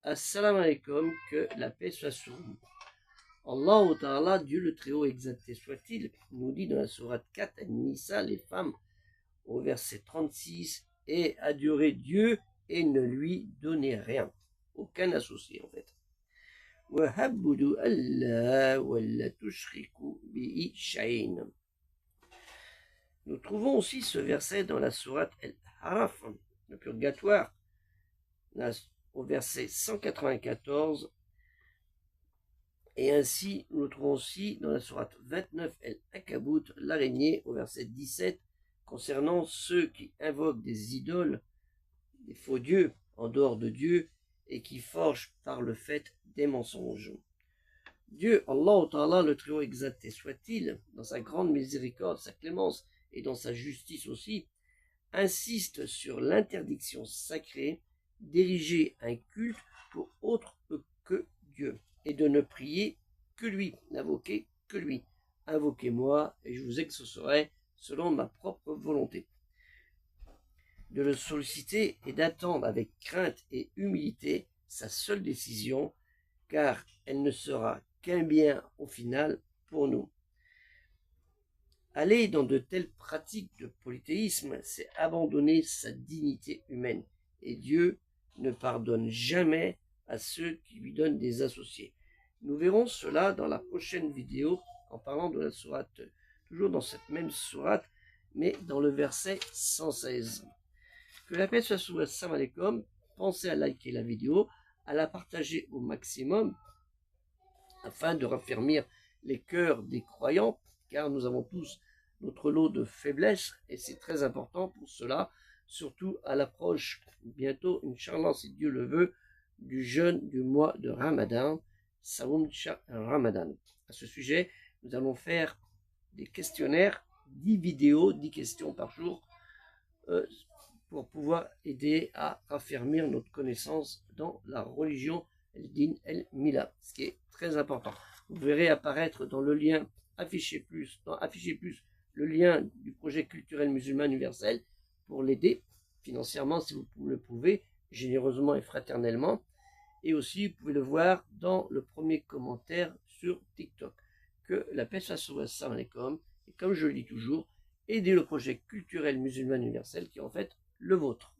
Assalamu alaikum, que la paix soit sur vous. Allah Ta'ala, Dieu le Très-Haut exalté soit-il, nous dit dans la sourate 4, An-Nisa, les femmes, au verset 36, et adorer Dieu et ne lui donner rien, aucun associé en fait. وَهَبُّدُوا أَلَّا وَلَّا تُشْرِكُوا بِهِ شَيْئًا. Nous trouvons aussi ce verset dans la sourate Al-Araf, le purgatoire, au verset 194, et ainsi nous le trouvons aussi dans la sourate 29 Al-Ankabut, l'araignée, au verset 17, concernant ceux qui invoquent des idoles, des faux dieux en dehors de Dieu, et qui forgent par le fait des mensonges. Dieu, Allah Ta'ala, le Très-Haut exalté soit-il, dans sa grande miséricorde, sa clémence et dans sa justice aussi, insiste sur l'interdiction sacrée d'ériger un culte pour autre que Dieu et de ne prier que lui, n'invoquer que lui. Invoquez-moi et je vous exaucerai selon ma propre volonté. De le solliciter et d'attendre avec crainte et humilité sa seule décision, car elle ne sera qu'un bien au final pour nous. Aller dans de telles pratiques de polythéisme, c'est abandonner sa dignité humaine. Et Dieu ne pardonne jamais à ceux qui lui donnent des associés. Nous verrons cela dans la prochaine vidéo en parlant de la sourate, toujours dans cette même sourate, mais dans le verset 116. Que la paix soit sur vous, assalamu alaikum. Pensez à liker la vidéo, à la partager au maximum, afin de raffermir les cœurs des croyants, car nous avons tous notre lot de faiblesses, et c'est très important pour cela, surtout à l'approche bientôt, Inch'Allah, si Dieu le veut, du jeûne du mois de Ramadan, Saoum Ramadan. À ce sujet, nous allons faire des questionnaires, 10 vidéos, 10 questions par jour, pour pouvoir aider à raffermir notre connaissance dans la religion El-Din El-Mila, ce qui est très important. Vous verrez apparaître dans le lien Afficher plus, le lien du projet culturel musulman universel pour l'aider financièrement si vous le pouvez, généreusement et fraternellement. Et aussi, vous pouvez le voir dans le premier commentaire sur TikTok. Que la paix soit sur vous, assalamu alaikum. Et comme je le dis toujours, aidez le projet culturel musulman universel qui est en fait le vôtre.